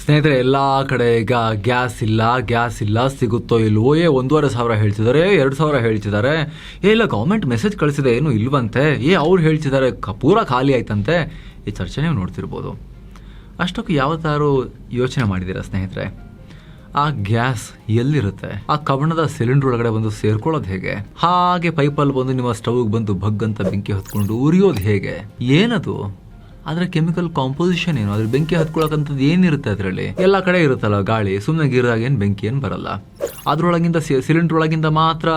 ಸ್ನೇಹಿತರೆ, ಎಲ್ಲ ಕಡೆ ಈಗ ಗ್ಯಾಸ್ ಇಲ್ಲ ಸಿಗುತ್ತೋ ಇಲ್ವೋ, 1,500 ಹೇಳ್ತಿದ್ದಾರೆ, 2,000 ಹೇಳ್ತಿದ್ದಾರೆ, ಇಲ್ಲ ಗೌರ್ಮೆಂಟ್ ಮೆಸೇಜ್ ಕಳಿಸಿದೆ ಏನು ಇಲ್ವಂತೆ, ಅವ್ರು ಹೇಳ್ತಿದ್ದಾರೆ ಪೂರಾ ಖಾಲಿ ಆಯ್ತಂತೆ. ಈ ಚರ್ಚೆ ನೀವು ನೋಡ್ತಿರ್ಬೋದು. ಅಷ್ಟಕ್ಕೂ ಯಾವತ್ತಾರು ಯೋಚನೆ ಮಾಡಿದ್ದೀರಾ ಸ್ನೇಹಿತರೆ, ಆ ಗ್ಯಾಸ್ ಎಲ್ಲಿರುತ್ತೆ? ಆ ಕಬ್ಬಣದ ಸಿಲಿಂಡರ್ ಒಳಗಡೆ ಬಂದು ಸೇರ್ಕೊಳ್ಳೋದು ಹೇಗೆ? ಹಾಗೆ ಪೈಪಲ್ಲಿ ಬಂದು ನಿಮ್ಮ ಸ್ಟವ್ಗೆ ಬಂದು ಭಗ್ಗಂತ ಬೆಂಕಿ ಹೊತ್ಕೊಂಡು ಉರಿಯೋದು ಹೇಗೆ? ಏನದು? ಅದ್ರ ಕೆಮಿಕಲ್ ಕಾಂಪೋಸಿಷನ್ ಏನು? ಅದ್ರ ಬೆಂಕಿ ಹತ್ಕೊಳಕಂಥದ್ದು ಏನಿರುತ್ತೆ ಅದರಲ್ಲಿ? ಎಲ್ಲ ಕಡೆ ಇರುತ್ತಲ್ಲ ಗಾಳಿ, ಸುಮ್ಮನೆ ಗಿರಿದಾಗ ಏನು ಬೆಂಕಿ ಏನು ಬರಲ್ಲ. ಅದ್ರೊಳಗಿಂದ ಸಿಲಿಂಡರ್ ಒಳಗಿಂದ ಮಾತ್ರ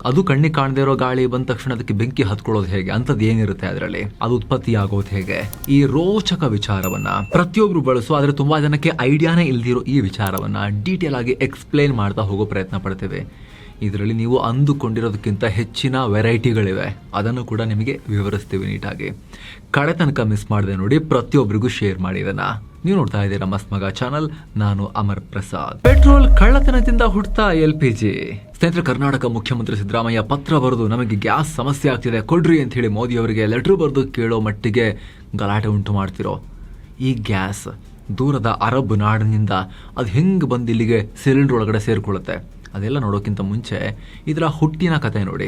ಅದು ಕಣ್ಣಿಗೆ ಕಾಣದೇ ಇರೋ ಗಾಳಿ ಬಂದ ತಕ್ಷಣ ಅದಕ್ಕೆ ಬೆಂಕಿ ಹತ್ಕೊಳ್ಳೋದು ಹೇಗೆ? ಅಂಥದ್ದು ಏನಿರುತ್ತೆ ಅದರಲ್ಲಿ? ಅದು ಉತ್ಪತ್ತಿ ಆಗೋದು ಹೇಗೆ? ಈ ರೋಚಕ ವಿಚಾರವನ್ನ ಪ್ರತಿಯೊಬ್ರು ಬಳಸು, ಆದ್ರೆ ತುಂಬಾ ಜನಕ್ಕೆ ಐಡಿಯಾನೇ ಇಲ್ದಿರೋ ಈ ವಿಚಾರವನ್ನ ಡೀಟೇಲ್ ಆಗಿ ಎಕ್ಸ್ಪ್ಲೇನ್ ಮಾಡ್ತಾ ಹೋಗೋ ಪ್ರಯತ್ನ ಪಡ್ತೇವೆ. ಇದರಲ್ಲಿ ನೀವು ಅಂದುಕೊಂಡಿರೋದಕ್ಕಿಂತ ಹೆಚ್ಚಿನ ವೆರೈಟಿಗಳಿವೆ, ಅದನ್ನು ಕೂಡ ನಿಮಗೆ ವಿವರಿಸ್ತೀವಿ ನೀಟಾಗಿ. ಕಡೆ ತನಕ ಮಿಸ್ ಮಾಡಿದೆ ನೋಡಿ, ಪ್ರತಿಯೊಬ್ಬರಿಗೂ ಶೇರ್ ಮಾಡಿ ಇದನ್ನ. ನೀವು ನೋಡ್ತಾ ಇದ್ದೀರಾ ಮಸ್ತ್ ಮಗ ಚಾನಲ್, ನಾನು ಅಮರ್ ಪ್ರಸಾದ್. ಪೆಟ್ರೋಲ್ ಕಳ್ಳತನದಿಂದ ಹುಟ್ಟುತ್ತಾ LPG. ಸ್ನೇಹಿತರೆ, ಕರ್ನಾಟಕ ಮುಖ್ಯಮಂತ್ರಿ ಸಿದ್ದರಾಮಯ್ಯ ಪತ್ರ ಬರೆದು ನಮಗೆ ಗ್ಯಾಸ್ ಸಮಸ್ಯೆ ಆಗ್ತಿದೆ ಕೊಡ್ರಿ ಅಂತ ಹೇಳಿ ಮೋದಿ ಅವರಿಗೆ ಲೆಟರ್ ಬರೆದು ಕೇಳೋ ಮಟ್ಟಿಗೆ ಗಲಾಟೆ ಉಂಟು ಮಾಡ್ತಿರೋ ಈ ಗ್ಯಾಸ್ ದೂರದ ಅರಬ್ ನಾಡಿನಿಂದ ಅದು ಹೆಂಗೆ ಬಂದು ಇಲ್ಲಿಗೆ ಸಿಲಿಂಡರ್ ಒಳಗಡೆ ಸೇರ್ಕೊಳ್ಳುತ್ತೆ? ಅದೆಲ್ಲ ನೋಡೋಕ್ಕಿಂತ ಮುಂಚೆ ಇದರ ಹುಟ್ಟಿನ ಕತೆ ನೋಡಿ.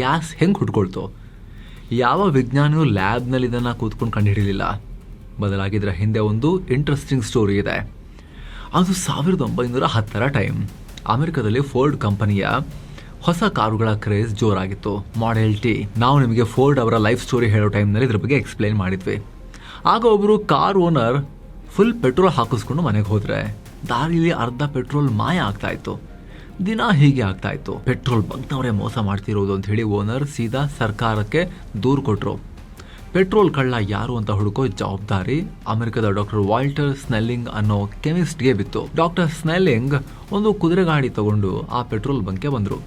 ಗ್ಯಾಸ್ ಹೆಂಗೆ ಹುಟ್ಕೊಳ್ತು? ಯಾವ ವಿಜ್ಞಾನಿಯೂ ಲ್ಯಾಬ್ನಲ್ಲಿ ಇದನ್ನು ಕೂತ್ಕೊಂಡು ಕಂಡುಹಿಡಿಯಲಿಲ್ಲ. ಬದಲಾಗಿ ಇದರ ಹಿಂದೆ ಒಂದು ಇಂಟ್ರೆಸ್ಟಿಂಗ್ ಸ್ಟೋರಿ ಇದೆ. ಅದು 1910ರ ಟೈಮ್. ಅಮೆರಿಕದಲ್ಲಿ ಫೋರ್ಡ್ ಕಂಪನಿಯ ಹೊಸ ಕಾರುಗಳ ಕ್ರೇಜ್ ಜೋರಾಗಿತ್ತು, ಮಾಡೆಲ್ T. ನಾವು ನಿಮಗೆ ಫೋರ್ಡ್ ಅವರ ಲೈಫ್ ಸ್ಟೋರಿ ಹೇಳೋ ಟೈಮ್ನಲ್ಲಿ ಇದ್ರ ಬಗ್ಗೆ ಎಕ್ಸ್ಪ್ಲೈನ್ ಮಾಡಿದ್ವಿ. ಆಗ ಒಬ್ಬರು ಕಾರ್ ಓನರ್ ಫುಲ್ ಪೆಟ್ರೋಲ್ ಹಾಕಿಸ್ಕೊಂಡು ಮನೆಗೆ ಹೋದ್ರೆ ದಾರಿಲಿ ಅರ್ಧ ಪೆಟ್ರೋಲ್ ಮಾಯ ಆಗ್ತಾ ಇತ್ತು. ದಿನ ಹೀಗೆ ಆಗ್ತಾ ಇತ್ತು. ಪೆಟ್ರೋಲ್ ಬಂಕ್ನವರೇ ಮೋಸ ಮಾಡ್ತಿರೋದು ಅಂತ ಹೇಳಿ ಓನರ್ ಸೀದಾ ಸರ್ಕಾರಕ್ಕೆ ದೂರು ಕೊಟ್ಟರು. ಪೆಟ್ರೋಲ್ ಕಳ್ಳ ಯಾರು ಅಂತ ಹುಡುಕೋ ಜವಾಬ್ದಾರಿ ಅಮೆರಿಕದ ಡಾಕ್ಟರ್ ವಾಲ್ಟರ್ ಸ್ನೆಲ್ಲಿಂಗ್ ಅನ್ನೋ ಕೆಮಿಸ್ಟ್ಗೆ ಬಿತ್ತು. ಡಾಕ್ಟರ್ ಸ್ನೆಲ್ಲಿಂಗ್ ಒಂದು ಕುದುರೆ ಗಾಡಿ ತಗೊಂಡು ಆ ಪೆಟ್ರೋಲ್ ಬಂಕ್ಗೆ ಬಂದರು.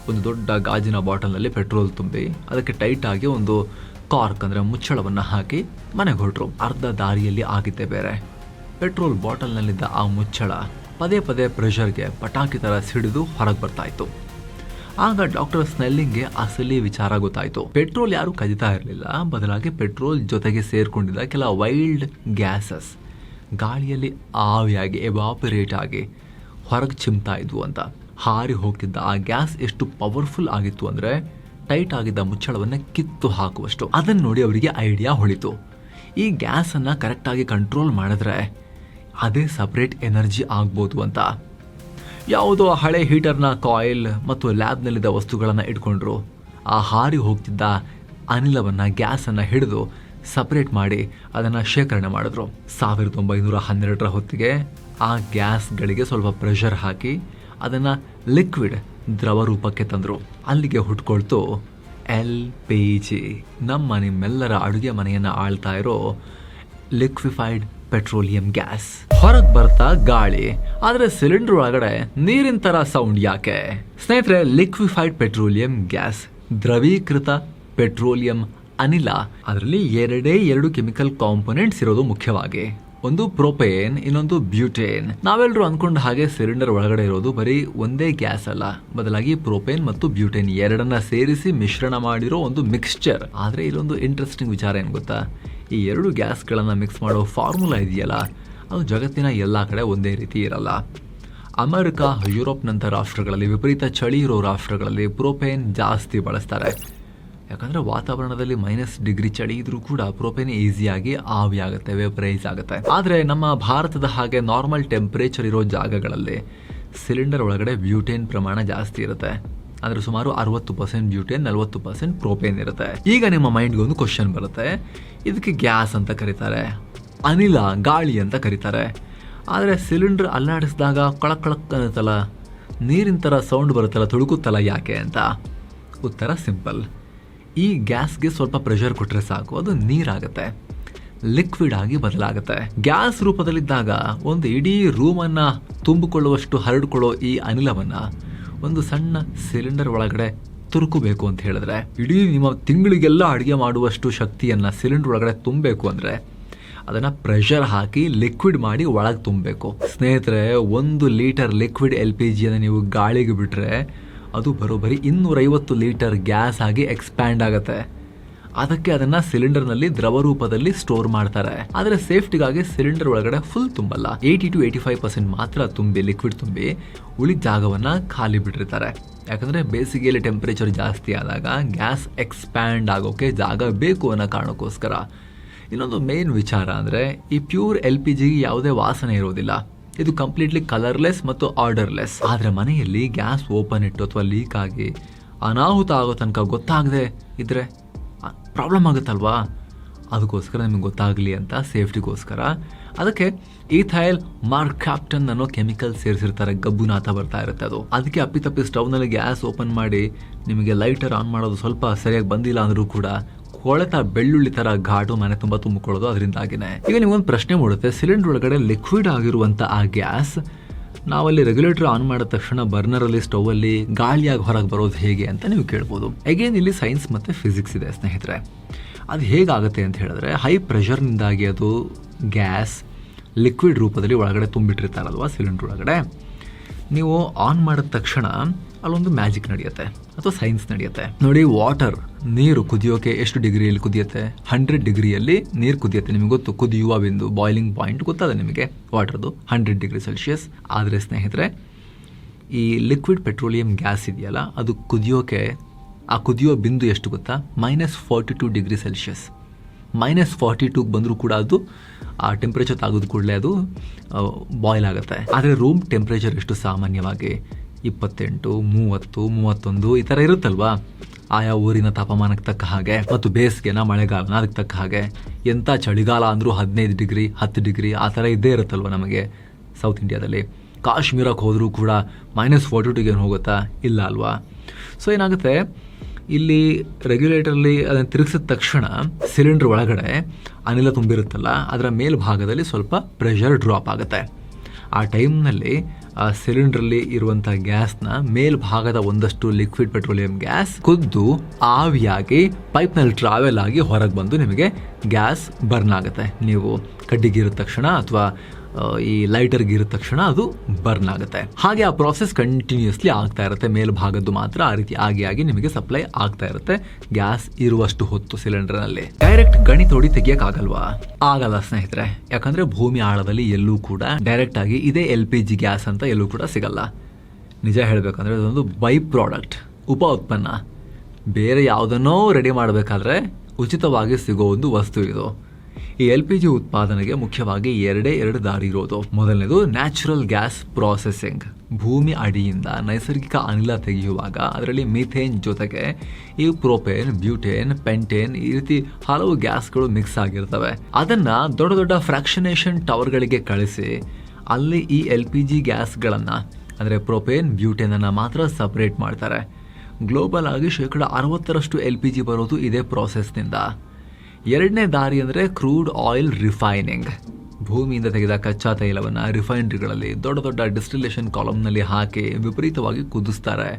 ಒಂದು ದೊಡ್ಡ ಗಾಜಿನ ಬಾಟಲ್ನಲ್ಲಿ ಪೆಟ್ರೋಲ್ ತುಂಬಿ ಅದಕ್ಕೆ ಟೈಟ್ ಆಗಿ ಒಂದು ಕಾರ್ಕ್ ಅಂದರೆ ಮುಚ್ಚಳವನ್ನು ಹಾಕಿ ಮನೆಗೆ ಹೊರಟರು. ಅರ್ಧ ದಾರಿಯಲ್ಲಿ ಆಗಿದ್ದೆ ಬೇರೆ. ಪೆಟ್ರೋಲ್ ಬಾಟಲ್ನಲ್ಲಿದ್ದ ಆ ಮುಚ್ಚಳ ಪದೇ ಪದೇ ಪ್ರೆಷರ್ಗೆ ಪಟಾಕಿ ಥರ ಸಿಡಿದು ಹೊರಗೆ ಬರ್ತಾ ಇತ್ತು. ಆಗ ಡಾಕ್ಟರ್ ಸ್ನೆಲ್ಲಿಂಗ್ಗೆ ಅಸಲಿ ವಿಚಾರ ಗೊತ್ತಾಯಿತು. ಪೆಟ್ರೋಲ್ ಯಾರು ಕದಿತಾ ಇರಲಿಲ್ಲ, ಬದಲಾಗಿ ಪೆಟ್ರೋಲ್ ಜೊತೆಗೆ ಸೇರ್ಕೊಂಡಿದ್ದ ಕೆಲ ವೈಲ್ಡ್ ಗ್ಯಾಸಸ್ ಗಾಳಿಯಲ್ಲಿ ಆವಿಯಾಗಿ ಎವಾಪರೇಟ್ ಆಗಿ ಹೊರಗೆ ಚಿಮ್ತಾ ಇದ್ವು ಅಂತ. ಹಾರಿ ಹೋಗ್ತಿದ್ದ ಆ ಗ್ಯಾಸ್ ಎಷ್ಟು ಪವರ್ಫುಲ್ ಆಗಿತ್ತು ಅಂದರೆ ಟೈಟ್ ಆಗಿದ್ದ ಮುಚ್ಚಳವನ್ನು ಕಿತ್ತು ಹಾಕುವಷ್ಟು. ಅದನ್ನು ನೋಡಿ ಅವರಿಗೆ ಐಡಿಯಾ ಹೊಳಿತು. ಈ ಗ್ಯಾಸನ್ನು ಕರೆಕ್ಟಾಗಿ ಕಂಟ್ರೋಲ್ ಮಾಡಿದ್ರೆ ಅದೇ ಸಪ್ರೇಟ್ ಎನರ್ಜಿ ಆಗ್ಬೋದು ಅಂತ. ಯಾವುದೋ ಹಳೆ ಹೀಟರ್ನ ಕಾಯಿಲ್ ಮತ್ತು ಲ್ಯಾಬ್ನಲ್ಲಿದ್ದ ವಸ್ತುಗಳನ್ನು ಇಟ್ಕೊಂಡ್ರು. ಆ ಹಾರಿ ಹೋಗ್ತಿದ್ದ ಅನಿಲವನ್ನು, ಗ್ಯಾಸನ್ನು ಹಿಡಿದು ಸಪ್ರೇಟ್ ಮಾಡಿ ಅದನ್ನು ಶೇಖರಣೆ ಮಾಡಿದ್ರು. 1912ರ ಹೊತ್ತಿಗೆ ಆ ಗ್ಯಾಸ್ಗಳಿಗೆ ಸ್ವಲ್ಪ ಪ್ರೆಷರ್ ಹಾಕಿ ಅದನ್ನು ಲಿಕ್ವಿಡ್ ದ್ರವ ರೂಪಕ್ಕೆ ತಂದರು. ಅಲ್ಲಿಗೆ ಹುಟ್ಕೊಳ್ತು LPG. ನಿಮ್ಮೆಲ್ಲರ ಅಡುಗೆ ಮನೆಯನ್ನು ಆಳ್ತಾ ಇರೋ ಲಿಕ್ವಿಫೈಡ್ ಪೆಟ್ರೋಲಿಯಂ ಗ್ಯಾಸ್. ಹೊರಗೆ ಬರ್ತಾ ಗಾಳಿ, ಆದರೆ ಸಿಲಿಂಡರ್ ಒಳಗಡೆ ನೀರಿನ ತರ ಸೌಂಡ್ ಯಾಕೆ? ಸ್ನೇಹಿತರೆ, ಲಿಕ್ವಿಫೈಡ್ ಪೆಟ್ರೋಲಿಯಂ ಗ್ಯಾಸ್, ದ್ರವೀಕೃತ ಪೆಟ್ರೋಲಿಯಂ ಅನಿಲ. ಅದರಲ್ಲಿ ಎರಡು ಕೆಮಿಕಲ್ ಕಾಂಪೊನೆಂಟ್ಸ್ ಇರೋದು ಮುಖ್ಯವಾಗಿ. ಒಂದು ಪ್ರೊಪೇನ್, ಇನ್ನೊಂದು ಬ್ಯೂಟೇನ್. ನಾವೆಲ್ಲರೂ ಅಂದ್ಕೊಂಡ ಹಾಗೆ ಸಿಲಿಂಡರ್ ಒಳಗಡೆ ಇರೋದು ಬರೀ ಒಂದೇ ಗ್ಯಾಸ್ ಅಲ್ಲ, ಬದಲಾಗಿ ಪ್ರೊಪೇನ್ ಮತ್ತು ಬ್ಯೂಟೇನ್ ಎರಡನ್ನ ಸೇರಿಸಿ ಮಿಶ್ರಣ ಮಾಡಿರೋ ಒಂದು ಮಿಕ್ಸ್ಚರ್. ಆದ್ರೆ ಇಲ್ಲೊಂದು ಇಂಟ್ರೆಸ್ಟಿಂಗ್ ವಿಚಾರ ಏನು ಗೊತ್ತಾ? ಈ ಎರಡು ಗ್ಯಾಸ್ಗಳನ್ನು ಮಿಕ್ಸ್ ಮಾಡೋ ಫಾರ್ಮುಲಾ ಇದೆಯಲ್ಲ, ಅದು ಜಗತ್ತಿನ ಎಲ್ಲ ಕಡೆ ಒಂದೇ ರೀತಿ ಇರಲ್ಲ. ಅಮೆರಿಕ, ಯುರೋಪ್ನಂಥ ರಾಷ್ಟ್ರಗಳಲ್ಲಿ, ವಿಪರೀತ ಚಳಿ ಇರೋ ರಾಷ್ಟ್ರಗಳಲ್ಲಿ ಪ್ರೊಪೇನ್ ಜಾಸ್ತಿ ಬಳಸ್ತಾರೆ. ಯಾಕಂದರೆ ವಾತಾವರಣದಲ್ಲಿ -ಡಿಗ್ರಿ ಚಳಿ ಇದ್ರೂ ಕೂಡ ಪ್ರೊಪೇನ್ ಈಸಿಯಾಗಿ ಆವಿಯಾಗುತ್ತೆ, ವೇಪರೈಸ್ ಆಗುತ್ತೆ. ಆದರೆ ನಮ್ಮ ಭಾರತದ ಹಾಗೆ ನಾರ್ಮಲ್ ಟೆಂಪರೇಚರ್ ಇರೋ ಜಾಗಗಳಲ್ಲಿ ಸಿಲಿಂಡರ್ ಒಳಗಡೆ ಬ್ಯೂಟೇನ್ ಪ್ರಮಾಣ ಜಾಸ್ತಿ ಇರುತ್ತೆ. ಅಂದರೆ ಸುಮಾರು 60% ಬ್ಯೂಟೇನ್, 40% ಪ್ರೊಪೇನ್ ಇರುತ್ತೆ. ಈಗ ನಿಮ್ಮ ಮೈಂಡ್ಗೆ ಒಂದು ಕ್ವಶನ್ ಬರುತ್ತೆ, ಇದಕ್ಕೆ ಗ್ಯಾಸ್ ಅಂತ ಕರೀತಾರೆ, ಅನಿಲ, ಗಾಳಿ ಅಂತ ಕರೀತಾರೆ. ಆದರೆ ಸಿಲಿಂಡರ್ ಅಲ್ಲಾಡಿಸಿದಾಗ ಕಳಕ್ ಅನ್ನುತ್ತಲ್ಲ, ನೀರಿನ ಥರ ಸೌಂಡ್ ಬರುತ್ತಲ್ಲ, ತುಳುಕುತ್ತಲ್ಲ, ಯಾಕೆ ಅಂತ? ಉತ್ತರ ಸಿಂಪಲ್. ಈ ಗ್ಯಾಸ್ಗೆ ಸ್ವಲ್ಪ ಪ್ರೆಷರ್ ಕೊಟ್ಟರೆ ಸಾಕು, ಅದು ನೀರಾಗುತ್ತೆ, ಲಿಕ್ವಿಡ್ ಆಗಿ ಬದಲಾಗುತ್ತೆ. ಗ್ಯಾಸ್ ರೂಪದಲ್ಲಿದ್ದಾಗ ಒಂದು ಇಡೀ ರೂಮನ್ನು ತುಂಬಿಕೊಳ್ಳುವಷ್ಟು ಹರಡಿಕೊಳ್ಳೋ ಈ ಅನಿಲವನ್ನು ಒಂದು ಸಣ್ಣ ಸಿಲಿಂಡರ್ ಒಳಗಡೆ ತುರುಕಬೇಕು ಅಂತ ಹೇಳಿದ್ರೆ, ಇಡೀ ನಿಮ್ಮ ತಿಂಗಳಿಗೆಲ್ಲ ಅಡುಗೆ ಮಾಡುವಷ್ಟು ಶಕ್ತಿಯನ್ನು ಸಿಲಿಂಡರ್ ಒಳಗಡೆ ತುಂಬಬೇಕು ಅಂದರೆ ಅದನ್ನು ಪ್ರೆಷರ್ ಹಾಕಿ ಲಿಕ್ವಿಡ್ ಮಾಡಿ ಒಳಗೆ ತುಂಬಬೇಕು. ಸ್ನೇಹಿತರೆ, 1 ಲೀಟರ್ ಲಿಕ್ವಿಡ್ LPGಯನ್ನು ನೀವು ಗಾಳಿಗೆ ಬಿಟ್ಟರೆ ಅದು ಬರೋಬ್ಬರಿ 250 ಲೀಟರ್ ಗ್ಯಾಸ್ ಆಗಿ ಎಕ್ಸ್ಪ್ಯಾಂಡ್ ಆಗುತ್ತೆ. ಅದಕ್ಕೆ ಅದನ್ನ ಸಿಲಿಂಡರ್ನಲ್ಲಿ ದ್ರವ ರೂಪದಲ್ಲಿ ಸ್ಟೋರ್ ಮಾಡ್ತಾರೆ. ಆದರೆ ಸೇಫ್ಟಿಗಾಗಿ ಸಿಲಿಂಡರ್ ಒಳಗಡೆ ಫುಲ್ ತುಂಬಲ್ಲ, 80-85% ಮಾತ್ರ ತುಂಬಿ ಲಿಕ್ವಿಡ್ ತುಂಬಿ ಉಳಿದ ಜಾಗವನ್ನ ಖಾಲಿ ಬಿಟ್ಟಿರ್ತಾರೆ. ಯಾಕಂದ್ರೆ ಬೇಸಿಗೆಯಲ್ಲಿ ಟೆಂಪರೇಚರ್ ಜಾಸ್ತಿ ಆದಾಗ ಗ್ಯಾಸ್ ಎಕ್ಸ್ಪ್ಯಾಂಡ್ ಆಗೋಕೆ ಜಾಗ ಬೇಕು ಅನ್ನೋ ಕಾರಣಕ್ಕೋಸ್ಕರ. ಇನ್ನೊಂದು ಮೇನ್ ವಿಚಾರ ಅಂದ್ರೆ ಈ ಪ್ಯೂರ್ LPG ಯಾವುದೇ ವಾಸನೆ ಇರೋದಿಲ್ಲ. ಇದು ಕಂಪ್ಲೀಟ್ಲಿ ಕಲರ್ಲೆಸ್ ಮತ್ತು ಆರ್ಡರ್ಲೆಸ್. ಆದ್ರೆ ಮನೆಯಲ್ಲಿ ಗ್ಯಾಸ್ ಓಪನ್ ಇಟ್ಟು ಅಥವಾ ಲೀಕ್ ಆಗಿ ಅನಾಹುತ ಆಗೋ ತನಕ ಗೊತ್ತಾಗದೆ ಇದ್ರೆ ಪ್ರಾಬ್ಲಮ್ ಆಗುತ್ತಲ್ವಾ. ಅದಕ್ಕೋಸ್ಕರ ನಿಮಗೆ ಗೊತ್ತಾಗಲಿ ಅಂತ ಸೇಫ್ಟಿಗೋಸ್ಕರ ಅದಕ್ಕೆ ಈಥೈಲ್ ಮಾರ್ಕ್ಯಾಪ್ಟನ್ ಅನ್ನೋ ಕೆಮಿಕಲ್ ಸೇರಿಸಿರ್ತಾರೆ. ಗಬ್ಬುನಾಥ ಬರ್ತಾ ಇರುತ್ತೆ ಅದು. ಅದಕ್ಕೆ ಅಪ್ಪಿತಪ್ಪಿ ಸ್ಟವ್ನಲ್ಲಿ ಗ್ಯಾಸ್ ಓಪನ್ ಮಾಡಿ ನಿಮಗೆ ಲೈಟರ್ ಆನ್ ಮಾಡೋದು ಸ್ವಲ್ಪ ಸರಿಯಾಗಿ ಬಂದಿಲ್ಲ ಅಂದ್ರೂ ಕೂಡ ಕೊಳೆತ ಬೆಳ್ಳುಳ್ಳಿ ತರ ಘಾಟು ಮನೆ ತುಂಬಾ ತುಂಬಿಕೊಳ್ಳೋದು ಅದರಿಂದಾಗಿನೇ. ಈಗ ನಿಮ್ಗೊಂದು ಪ್ರಶ್ನೆ ಮೂಡುತ್ತೆ, ಸಿಲಿಂಡರ್ ಒಳಗಡೆ ಲಿಕ್ವಿಡ್ ಆಗಿರುವಂತ ಆ ಗ್ಯಾಸ್ ನಾವಲ್ಲಿ ರೆಗ್ಯುಲೇಟರ್ ಆನ್ ಮಾಡಿದ ತಕ್ಷಣ ಬರ್ನರ್ ಅಲ್ಲಿ ಸ್ಟವ್ ಅಲ್ಲಿ ಗಾಳಿಯಾಗಿ ಹೊರಗೆ ಬರೋದು ಹೇಗೆ ಅಂತ ನೀವು ಕೇಳ್ಬೋದು. ಅಗೇನ್ ಇಲ್ಲಿ ಸೈನ್ಸ್ ಮತ್ತೆ ಫಿಸಿಕ್ಸ್ ಇದೆ ಸ್ನೇಹಿತರೆ. ಅದು ಹೇಗಾಗುತ್ತೆ ಅಂತ ಹೇಳಿದ್ರೆ ಹೈ ಪ್ರೆಷರ್ನಿಂದಾಗಿ ಅದು ಗ್ಯಾಸ್ ಲಿಕ್ವಿಡ್ ರೂಪದಲ್ಲಿ ಒಳಗಡೆ ತುಂಬಿಟ್ಟಿರ್ತಾರಲ್ವಾ ಸಿಲಿಂಡರ್ ಒಳಗಡೆ. ನೀವು ಆನ್ ಮಾಡಿದ ತಕ್ಷಣ ಅಲ್ಲೊಂದು ಮ್ಯಾಜಿಕ್ ನಡೆಯುತ್ತೆ ಅಥವಾ ಸೈನ್ಸ್ ನಡೆಯುತ್ತೆ ನೋಡಿ. ವಾಟರ್ ನೀರು ಕುದಿಯೋಕೆ ಎಷ್ಟು ಡಿಗ್ರಿಯಲ್ಲಿ ಕುದಿಯುತ್ತೆ? 100 ಡಿಗ್ರಿಯಲ್ಲಿ ನೀರು ಕುದಿಯುತ್ತೆ. ನಿಮಗೆ ಗೊತ್ತು, ಕುದಿಯುವ ಬಿಂದು ಬಾಯ್ಲಿಂಗ್ ಪಾಯಿಂಟ್ ಗೊತ್ತದೆ ನಿಮಗೆ ವಾಟರ್ದು 100 ಡಿಗ್ರಿ ಸೆಲ್ಸಿಯಸ್. ಆದರೆ ಸ್ನೇಹಿತರೆ ಈ ಲಿಕ್ವಿಡ್ ಪೆಟ್ರೋಲಿಯಂ ಗ್ಯಾಸ್ ಇದೆಯಲ್ಲ ಅದು ಕುದಿಯೋಕೆ ಆ ಕುದಿಯೋ ಬಿಂದು ಎಷ್ಟು ಗೊತ್ತಾ? -42 ಡಿಗ್ರಿ ಸೆಲ್ಸಿಯಸ್. -42 ಬಂದರೂ ಕೂಡ ಅದು ಆ ಟೆಂಪ್ರೇಚರ್ ತಾಗೋದು ಕೂಡಲೇ ಅದು ಬಾಯ್ಲ್ ಆಗುತ್ತೆ. ಆದರೆ ರೂಮ್ ಟೆಂಪ್ರೇಚರ್ ಎಷ್ಟು ಸಾಮಾನ್ಯವಾಗಿ 28, 30, 31 ಈ ಥರ ಇರುತ್ತಲ್ವಾ ಆಯಾ ಊರಿನ ತಾಪಮಾನಕ್ಕೆ ತಕ್ಕ ಹಾಗೆ. ಮತ್ತು ಬೇಸಿಗೆನ ಮಳೆಗಾಲನ ಅದಕ್ಕೆ ತಕ್ಕ ಹಾಗೆ. ಎಂಥ ಚಳಿಗಾಲ ಅಂದರೂ 15 ಡಿಗ್ರಿ 10 ಡಿಗ್ರಿ ಆ ಥರ ಇದ್ದೇ ಇರುತ್ತಲ್ವ ನಮಗೆ ಸೌತ್ ಇಂಡಿಯಾದಲ್ಲಿ. ಕಾಶ್ಮೀರಕ್ಕೆ ಹೋದರೂ ಕೂಡ -42 ಏನು ಹೋಗುತ್ತಾ? ಇಲ್ಲ ಅಲ್ವಾ. ಸೊ ಏನಾಗುತ್ತೆ, ಇಲ್ಲಿ ರೆಗ್ಯುಲೇಟರ್ಲಿ ಅದನ್ನು ತಿರುಗಿಸಿದ ತಕ್ಷಣ ಸಿಲಿಂಡರ್ ಒಳಗಡೆ ಅನಿಲ ತುಂಬಿರುತ್ತಲ್ಲ ಅದರ ಮೇಲ್ಭಾಗದಲ್ಲಿ ಸ್ವಲ್ಪ ಪ್ರೆಷರ್ ಡ್ರಾಪ್ ಆಗುತ್ತೆ. ಆ ಟೈಮ್ನಲ್ಲಿ ಆ ಸಿಲಿಂಡ್ರಲ್ಲಿ ಇರುವಂಥ ಗ್ಯಾಸ್ನ ಮೇಲ್ಭಾಗದ ಒಂದಷ್ಟು ಲಿಕ್ವಿಡ್ ಪೆಟ್ರೋಲಿಯಂ ಗ್ಯಾಸ್ ಕುದ್ದು ಆವಿಯಾಗಿ ಪೈಪ್ನಲ್ಲಿ ಟ್ರಾವೆಲ್ ಆಗಿ ಹೊರಗೆ ಬಂದು ನಿಮಗೆ ಗ್ಯಾಸ್ ಬರ್ನ್ ಆಗುತ್ತೆ. ನೀವು ಕಡ್ಡಿಗಿರಿದ ತಕ್ಷಣ ಅಥವಾ ಈ ಲೈಟರ್ಗಿರಿದ ತಕ್ಷಣ ಅದು ಬರ್ನ್ ಆಗುತ್ತೆ. ಹಾಗೆ ಆ ಪ್ರಾಸೆಸ್ ಕಂಟಿನ್ಯೂಸ್ಲಿ ಆಗ್ತಾ ಇರುತ್ತೆ. ಮೇಲ್ಭಾಗದ್ದು ಮಾತ್ರ ಆ ರೀತಿ ಆಗಿ ನಿಮಗೆ ಸಪ್ಲೈ ಆಗ್ತಾ ಇರುತ್ತೆ ಗ್ಯಾಸ್ ಇರುವಷ್ಟು ಹೊತ್ತು ಸಿಲಿಂಡರ್ನಲ್ಲಿ. ಡೈರೆಕ್ಟ್ ಗಣಿ ತೋಡಿ ತೆಗಿಯಕ್ಕಾಗಲ್ವಾ? ಆಗಲ್ಲ ಸ್ನೇಹಿತರೆ. ಯಾಕಂದ್ರೆ ಭೂಮಿ ಆಳದಲ್ಲಿ ಎಲ್ಲೂ ಕೂಡ ಡೈರೆಕ್ಟ್ ಆಗಿ ಇದೇ LPG ಗ್ಯಾಸ್ ಅಂತ ಎಲ್ಲೂ ಕೂಡ ಸಿಗಲ್ಲ. ನಿಜ ಹೇಳ್ಬೇಕಂದ್ರೆ ಇದೊಂದು ಬೈ ಪ್ರಾಡಕ್ಟ್, ಉಪ ಉತ್ಪನ್ನ. ಬೇರೆ ಯಾವುದನ್ನೋ ರೆಡಿ ಮಾಡಬೇಕಾದ್ರೆ ಉಚಿತವಾಗಿ ಸಿಗೋ ಒಂದು ವಸ್ತು ಇದು. ಈ LPG ಉತ್ಪಾದನೆಗೆ ಮುಖ್ಯವಾಗಿ ಎರಡು ದಾರಿ ಇರೋದು. ಮೊದಲನೇದು ನ್ಯಾಚುರಲ್ ಗ್ಯಾಸ್ ಪ್ರಾಸೆಸಿಂಗ್. ಭೂಮಿ ಅಡಿಯಿಂದ ನೈಸರ್ಗಿಕ ಅನಿಲ ತೆಗೆಯುವಾಗ ಅದರಲ್ಲಿ ಮೀಥೇನ್ ಜೊತೆಗೆ ಈ ಪ್ರೋಪೇನ್, ಬ್ಯೂಟೇನ್, ಪೆಂಟೇನ್ ಈ ರೀತಿ ಹಲವು ಗ್ಯಾಸ್ಗಳು ಮಿಕ್ಸ್ ಆಗಿರ್ತವೆ. ಅದನ್ನ ದೊಡ್ಡ ದೊಡ್ಡ ಫ್ರಾಕ್ಷನೇಷನ್ ಟವರ್ಗಳಿಗೆ ಕಳಿಸಿ ಅಲ್ಲಿ ಈ LPG ಗ್ಯಾಸ್ಗಳನ್ನ ಅಂದರೆ ಪ್ರೋಪೇನ್, ಬ್ಯೂಟೇನ್ ಅನ್ನ ಮಾತ್ರ ಸಪರೇಟ್ ಮಾಡ್ತಾರೆ. ಗ್ಲೋಬಲ್ ಆಗಿ 60% LPG ಬರೋದು ಇದೇ ಪ್ರಾಸೆಸ್ನಿಂದ. ಎರಡನೇ ದಾರಿ ಅಂದರೆ ಕ್ರೂಡ್ ಆಯಿಲ್ ರಿಫೈನಿಂಗ್. ಭೂಮಿಯಿಂದ ತೆಗೆದ ಕಚ್ಚಾ ತೈಲವನ್ನು ರಿಫೈನರಿಗಳಲ್ಲಿ ದೊಡ್ಡ ದೊಡ್ಡ ಡಿಸ್ಟಿಲೇಷನ್ ಕಾಲಮ್ನಲ್ಲಿ ಹಾಕಿ ವಿಪರೀತವಾಗಿ ಕುದಿಸ್ತಾರೆ.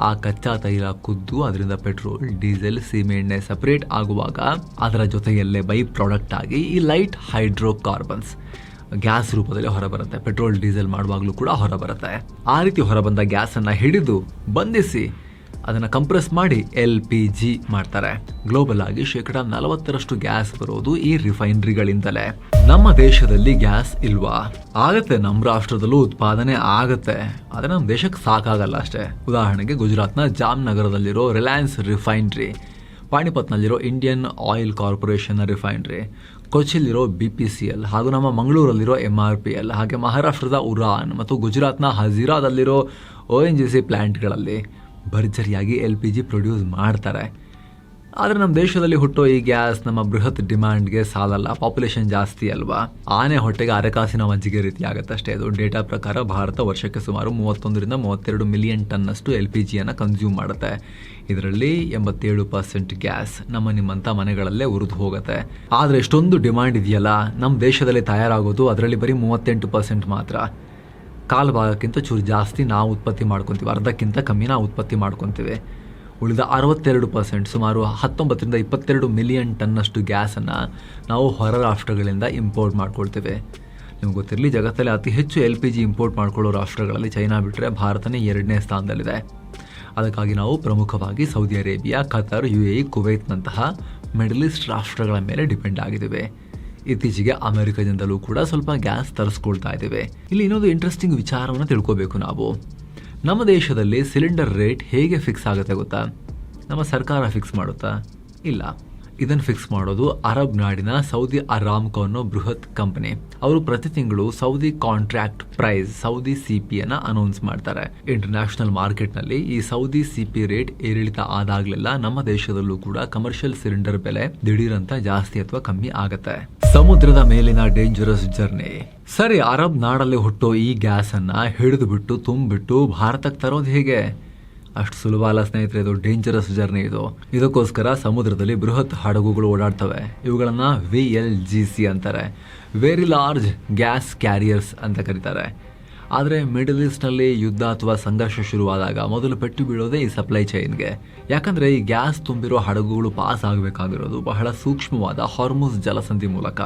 ಆ ಕಚ್ಚಾ ತೈಲ ಕುದ್ದು ಅದರಿಂದ ಪೆಟ್ರೋಲ್, ಡೀಸೆಲ್, ಸೀಮೆ ಎಣ್ಣೆ ಸಪರೇಟ್ ಆಗುವಾಗ ಅದರ ಜೊತೆಯಲ್ಲೇ ಬೈ ಪ್ರಾಡಕ್ಟ್ ಆಗಿ ಈ ಲೈಟ್ ಹೈಡ್ರೋಕಾರ್ಬನ್ಸ್ ಗ್ಯಾಸ್ ರೂಪದಲ್ಲಿ ಹೊರಬರುತ್ತೆ. ಪೆಟ್ರೋಲ್, ಡೀಸೆಲ್ ಮಾಡುವಾಗಲೂ ಕೂಡ ಹೊರಬರುತ್ತೆ. ಆ ರೀತಿ ಹೊರಬಂದ ಗ್ಯಾಸನ್ನು ಹಿಡಿದು ಬಂಧಿಸಿ ಅದನ್ನು ಕಂಪ್ರೆಸ್ ಮಾಡಿ LPG ಮಾಡ್ತಾರೆ. ಗ್ಲೋಬಲ್ ಆಗಿ 40% ಗ್ಯಾಸ್ ಬರೋದು ಈ ರಿಫೈನರಿಗಳಿಂದಲೇ. ನಮ್ಮ ದೇಶದಲ್ಲಿ ಗ್ಯಾಸ್ ಇಲ್ವಾ? ಆಗತ್ತೆ, ನಮ್ಮ ರಾಷ್ಟ್ರದಲ್ಲೂ ಉತ್ಪಾದನೆ ಆಗತ್ತೆ. ಆದರೆ ನಮ್ಮ ದೇಶಕ್ಕೆ ಸಾಕಾಗಲ್ಲ ಅಷ್ಟೇ. ಉದಾಹರಣೆಗೆ ಗುಜರಾತ್ನ ಜಾಮ್ನಗರದಲ್ಲಿರೋ ರಿಲಯನ್ಸ್ ರಿಫೈನರಿ, ಪಾಣಿಪತ್ನಲ್ಲಿರೋ ಇಂಡಿಯನ್ ಆಯಿಲ್ ಕಾರ್ಪೊರೇಷನ್ ರಿಫೈನರಿ, ಕೊಚ್ಚಿಲಿರೋ BPCL ಹಾಗೂ ನಮ್ಮ ಮಂಗಳೂರಲ್ಲಿರೋ MRPL, ಹಾಗೆ ಮಹಾರಾಷ್ಟ್ರದ ಉರಾನ್ ಮತ್ತು ಗುಜರಾತ್ನ ಹಜೀರಾದಲ್ಲಿರೋ ONGC ಪ್ಲಾಂಟ್ಗಳಲ್ಲಿ ಭರ್ಜರಿಯಾಗಿ LPG ಪ್ರೊಡ್ಯೂಸ್ ಮಾಡ್ತಾರೆ. ಆದರೆ ನಮ್ಮ ದೇಶದಲ್ಲಿ ಹುಟ್ಟೋ ಈ ಗ್ಯಾಸ್ ನಮ್ಮ ಬೃಹತ್ ಡಿಮ್ಯಾಂಡ್ಗೆ ಸಾಲಲ್ಲ. ಪಾಪ್ಯುಲೇಷನ್ ಜಾಸ್ತಿ ಅಲ್ವಾ. ಆನೆ ಹೊಟ್ಟೆಗೆ ಅರೆಕಾಸಿನ ಮಜ್ಜಿಗೆ ರೀತಿ ಆಗುತ್ತೆ ಅಷ್ಟೇ. ಅದು ಡೇಟಾ ಪ್ರಕಾರ ಭಾರತ ವರ್ಷಕ್ಕೆ ಸುಮಾರು 31-32 ಮಿಲಿಯನ್ ಟನ್ನಷ್ಟು LPGಯನ್ನು ಕನ್ಸ್ಯೂಮ್ ಮಾಡುತ್ತೆ. ಇದರಲ್ಲಿ 87% ಗ್ಯಾಸ್ ನಮ್ಮ ನಿಮ್ಮಂಥ ಮನೆಗಳಲ್ಲೇ ಉರಿದು ಹೋಗುತ್ತೆ. ಆದರೆ ಎಷ್ಟೊಂದು ಡಿಮ್ಯಾಂಡ್ ಇದೆಯಲ್ಲ, ನಮ್ಮ ದೇಶದಲ್ಲಿ ತಯಾರಾಗೋದು ಅದರಲ್ಲಿ ಬರೀ 38% ಮಾತ್ರ. ಕಾಲು ಭಾಗಕ್ಕಿಂತ ಚೂರು ಜಾಸ್ತಿ ನಾವು ಉತ್ಪತ್ತಿ ಮಾಡ್ಕೊತೀವಿ, ಅರ್ಧಕ್ಕಿಂತ ಕಮ್ಮಿ ನಾವು ಉತ್ಪತ್ತಿ ಮಾಡ್ಕೊತೀವಿ. ಉಳಿದ 62% ಸುಮಾರು 19-22 ಮಿಲಿಯನ್ ಟನ್ನಷ್ಟು ಗ್ಯಾಸನ್ನು ನಾವು ಹೊರ ರಾಷ್ಟ್ರಗಳಿಂದ ಇಂಪೋರ್ಟ್ ಮಾಡ್ಕೊಳ್ತೇವೆ. ನಿಮ್ಗೆ ಗೊತ್ತಿರಲಿ, ಜಗತ್ತಲ್ಲಿ ಅತಿ ಹೆಚ್ಚು LPG ಇಂಪೋರ್ಟ್ ಮಾಡ್ಕೊಳ್ಳೋ ರಾಷ್ಟ್ರಗಳಲ್ಲಿ ಚೈನಾ ಬಿಟ್ಟರೆ ಭಾರತನೇ 2ನೇ ಸ್ಥಾನದಲ್ಲಿದೆ. ಅದಕ್ಕಾಗಿ ನಾವು ಪ್ರಮುಖವಾಗಿ ಸೌದಿ ಅರೇಬಿಯಾ, ಖತರ್, UAE, ಕುವೈತ್ನಂತಹ ಮಿಡಲ್ ಈಸ್ಟ್ ರಾಷ್ಟ್ರಗಳ ಮೇಲೆ ಡಿಪೆಂಡ್ ಆಗಿದ್ದೇವೆ. ಇತ್ತೀಚೆಗೆ ಅಮೆರಿಕದಿಂದಲೂ ಕೂಡ ಸ್ವಲ್ಪ ಗ್ಯಾಸ್ ತರಿಸ್ಕೊಳ್ತಾ ಇದ್ದೇವೆ. ಇಲ್ಲಿ ಇನ್ನೊಂದು ಇಂಟ್ರೆಸ್ಟಿಂಗ್ ವಿಚಾರವನ್ನು ತಿಳ್ಕೋಬೇಕು ನಾವು. ನಮ್ಮ ದೇಶದಲ್ಲಿ ಸಿಲಿಂಡರ್ ರೇಟ್ ಹೇಗೆ ಫಿಕ್ಸ್ ಆಗುತ್ತೆ ಗೊತ್ತಾ? ನಮ್ಮ ಸರ್ಕಾರ ಫಿಕ್ಸ್ ಮಾಡುತ್ತಾ? ಇಲ್ಲ. ಇದನ್ನು ಫಿಕ್ಸ್ ಮಾಡೋದು ಅರಬ್ ನಾಡಿನ ಸೌದಿ ಅರಾಮ್ಕೋ ಅನ್ನೋ ಬೃಹತ್ ಕಂಪನಿ. ಅವರು ಪ್ರತಿ ತಿಂಗಳು Saudi contract price Saudi CP ಅನ್ನ ಅನೌನ್ಸ್ ಮಾಡ್ತಾರೆ. ಇಂಟರ್ನ್ಯಾಷನಲ್ ಮಾರ್ಕೆಟ್ನಲ್ಲಿ ಈ ಸೌದಿ CP ರೇಟ್ ಏರಿಳಿತ ಆದಾಗ್ಲೆಲ್ಲ ನಮ್ಮ ದೇಶದಲ್ಲೂ ಕೂಡ ಕಮರ್ಷಿಯಲ್ ಸಿಲಿಂಡರ್ ಬೆಲೆ ದಿಢೀರಂತ ಜಾಸ್ತಿ ಅಥವಾ ಕಮ್ಮಿ ಆಗತ್ತೆ. ಸಮುದ್ರದ ಮೇಲಿನ ಡೇಂಜರಸ್ ಜರ್ನಿ. ಸರಿ, ಅರಬ್ ನಾಡಲ್ಲಿ ಹುಟ್ಟೋ ಈ ಗ್ಯಾಸ್ ಅನ್ನ ಹಿಡಿದು ಬಿಟ್ಟು ತುಂಬಿಟ್ಟು ಭಾರತಕ್ಕೆ ತರೋದು ಹೇಗೆ? ಅಷ್ಟು ಸುಲಭ ಅಲ್ಲ ಸ್ನೇಹಿತರೆ, ಇದು ಡೇಂಜರಸ್ ಜರ್ನಿ ಇದು. ಇದಕ್ಕೋಸ್ಕರ ಸಮುದ್ರದಲ್ಲಿ ಬೃಹತ್ ಹಡಗುಗಳು ಓಡಾಡ್ತವೆ. ಇವುಗಳನ್ನ VLGC ಅಂತಾರೆ, ವೆರಿ ಲಾರ್ಜ್ ಗ್ಯಾಸ್ ಕ್ಯಾರಿಯರ್ಸ್ ಅಂತ ಕರೀತಾರೆ. ಆದರೆ ಮಿಡಲ್ ಈಸ್ಟ್ನಲ್ಲಿ ಯುದ್ಧ ಅಥವಾ ಸಂಘರ್ಷ ಶುರುವಾದಾಗ ಮೊದಲು ಪೆಟ್ಟು ಬೀಳೋದೇ ಈ ಸಪ್ಲೈ ಚೈನ್ಗೆ. ಯಾಕಂದ್ರೆ ಈ ಗ್ಯಾಸ್ ತುಂಬಿರೋ ಹಡಗುಗಳು ಪಾಸ್ ಆಗಬೇಕಾಗಿರೋದು ಬಹಳ ಸೂಕ್ಷ್ಮವಾದ ಹಾರ್ಮುಜ್ ಜಲಸಂಧಿ ಮೂಲಕ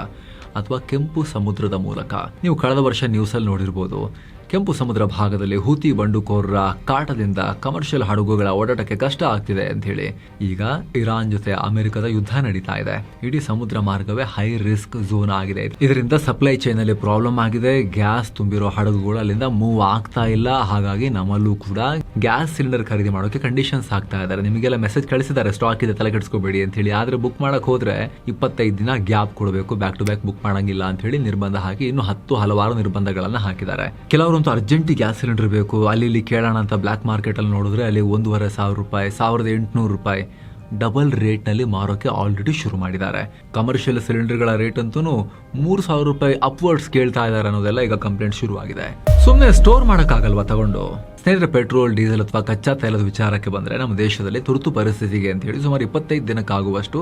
ಅಥವಾ ಕೆಂಪು ಸಮುದ್ರದ ಮೂಲಕ. ನೀವು ಕಳೆದ ವರ್ಷ ನ್ಯೂಸಲ್ಲಿ ನೋಡಿರ್ಬೋದು, ಕೆಂಪು ಸಮುದ್ರ ಭಾಗದಲ್ಲಿ ಹೂತಿ ಬಂಡುಕೋರರ ಕಾಟದಿಂದ ಕಮರ್ಷಿಯಲ್ ಹಡಗುಗಳ ಓಡಾಟಕ್ಕೆ ಕಷ್ಟ ಆಗ್ತಿದೆ ಅಂತ ಹೇಳಿ. ಈಗ ಇರಾನ್ ಜೊತೆ ಅಮೆರಿಕದ ಯುದ್ಧ ನಡೀತಾ ಇದೆ. ಇಡೀ ಸಮುದ್ರ ಮಾರ್ಗವೇ ಹೈ ರಿಸ್ಕ್ ಝೋನ್ ಆಗಿದೆ. ಇದರಿಂದ ಸಪ್ಲೈ ಚೈನ್ ಅಲ್ಲಿ ಪ್ರಾಬ್ಲಮ್ ಆಗಿದೆ. ಗ್ಯಾಸ್ ತುಂಬಿರೋ ಹಡಗುಗಳು ಅಲ್ಲಿಂದ ಮೂವ್ ಆಗ್ತಾ ಇಲ್ಲ. ಹಾಗಾಗಿ ನಮ್ಮಲ್ಲೂ ಕೂಡ ಗ್ಯಾಸ್ ಸಿಲಿಂಡರ್ ಖರೀದಿ ಮಾಡೋಕೆ ಕಂಡೀಷನ್ಸ್ ಆಗ್ತಾ ಇದ್ದಾರೆ. ನಿಮಗೆಲ್ಲ ಮೆಸೇಜ್ ಕಳಿಸಿದ್ದಾರೆ, ಸ್ಟಾಕ್ ಇದೆ, ತಲೆ ಕೆಡಿಸ್ಕೋಬೇಡಿ ಅಂತ ಹೇಳಿ. ಆದ್ರೆ ಬುಕ್ ಮಾಡಕ್ ಹೋದ್ರೆ 25 ದಿನ ಗ್ಯಾಪ್ ಕೊಡಬೇಕು, ಬ್ಯಾಕ್ ಟು ಬ್ಯಾಕ್ ಬುಕ್ ಮಾಡಂಗಿಲ್ಲ ಅಂತ ಹೇಳಿ ನಿರ್ಬಂಧ ಹಾಕಿ ಇನ್ನು ಹಲವಾರು ನಿರ್ಬಂಧಗಳನ್ನ ಹಾಕಿದ್ದಾರೆ. ಕೆಲವರು ಅರ್ಜೆಂಟಿ ಗ್ಯಾಸ್ ಸಿಲಿಂಡರ್ ಬೇಕು, ಅಲ್ಲಿ ಕೇಳೋಣ ಅಂತ ಬ್ಲಾಕ್ ಮಾರ್ಕೆಟ್ ಅಲ್ಲಿ ನೋಡಿದ್ರೆ ಅಲ್ಲಿ 1,500 ರೂಪಾಯಿ, 1,800 ರೂಪಾಯಿ ಡಬಲ್ ರೇಟ್ ನಲ್ಲಿ ಮಾರೋಕೆ ಆಲ್ರೆಡಿ ಶುರು ಮಾಡಿದ್ದಾರೆ. ಕಮರ್ಷಿಯಲ್ ಸಿಲಿಂಡರ್ಗಳ ರೇಟ್ ಅಂತೂ 3,000 ರೂಪಾಯಿ ಅಪ್ವರ್ಡ್ಸ್ ಕೇಳ್ತಾ ಇದ್ದಾರೆ ಅನ್ನೋದೆಲ್ಲ ಈಗ ಕಂಪ್ಲೇಂಟ್ ಶುರು ಆಗಿದೆ. ಸುಮ್ಮನೆ ಸ್ಟೋರ್ ಮಾಡಕ್ಕಾಗಲ್ವಾ ತಗೊಂಡು? ಸ್ನೇಹಿತರೆ, ಪೆಟ್ರೋಲ್, ಡೀಸೆಲ್ ಅಥವಾ ಕಚ್ಚಾ ತೈಲದ ವಿಚಾರಕ್ಕೆ ಬಂದ್ರೆ ನಮ್ಮ ದೇಶದಲ್ಲಿ ತುರ್ತು ಪರಿಸ್ಥಿತಿಗೆ ಅಂತ ಹೇಳಿ ಸುಮಾರು 25 ದಿನಕ್ಕಾಗುವಷ್ಟು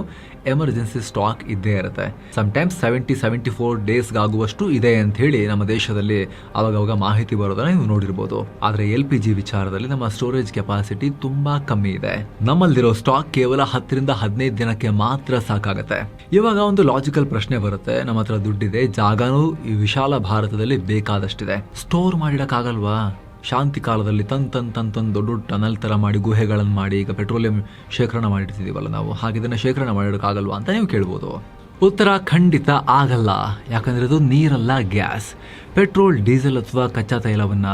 ಎಮರ್ಜೆನ್ಸಿ ಸ್ಟಾಕ್ ಇದ್ದೇ ಇರುತ್ತೆ. ಸಮ್ಟೈಮ್ಸ್ 74 ಡೇಸ್ಗಾಗುವಷ್ಟು ಇದೆ ಅಂತ ಹೇಳಿ ನಮ್ಮ ದೇಶದಲ್ಲಿ ಅವಾಗವಾಗ ಮಾಹಿತಿ ಬರೋದನ್ನ ನೀವು ನೋಡಿರ್ಬೋದು. ಆದ್ರೆ LPG ವಿಚಾರದಲ್ಲಿ ನಮ್ಮ ಸ್ಟೋರೇಜ್ ಕೆಪಾಸಿಟಿ ತುಂಬಾ ಕಮ್ಮಿ ಇದೆ. ನಮ್ಮಲ್ಲಿರೋ ಸ್ಟಾಕ್ ಕೇವಲ 10 ರಿಂದ 15 ದಿನಕ್ಕೆ ಮಾತ್ರ ಸಾಕಾಗತ್ತೆ. ಇವಾಗ ಒಂದು ಲಾಜಿಕಲ್ ಪ್ರಶ್ನೆ ಬರುತ್ತೆ, ನಮ್ಮ ಹತ್ರ ದುಡ್ಡಿದೆ, ಜಾಗನೂ ಈ ವಿಶಾಲ ಭಾರತದಲ್ಲಿ ಬೇಕಾದಷ್ಟಿದೆ, ಸ್ಟೋರ್ ಮಾಡಿಡಕ್ಕಾಗಲ್ವಾ? ಶಾಂತಿ ಕಾಲದಲ್ಲಿ ತಂದು ದೊಡ್ಡ ಟನಲ್ ತರ ಮಾಡಿ ಗುಹೆಗಳನ್ನು ಮಾಡಿ ಈಗ ಪೆಟ್ರೋಲಿಯಂ ಶೇಖರಣೆ ಮಾಡಿರ್ತಿದೀವಲ್ಲ ನಾವು, ಹಾಗೆ ಇದನ್ನ ಶೇಖರಣೆ ಮಾಡೋಕ್ಕಾಗಲ್ವಾ ಅಂತ ನೀವು ಕೇಳ್ಬೋದು. ಉತ್ತರ ಖಂಡಿತ ಆಗಲ್ಲ. ಯಾಕಂದ್ರೆ ಇದು ನೀರಲ್ಲ, ಗ್ಯಾಸ್. ಪೆಟ್ರೋಲ್, ಡೀಸೆಲ್ ಅಥವಾ ಕಚ್ಚಾ ತೈಲವನ್ನ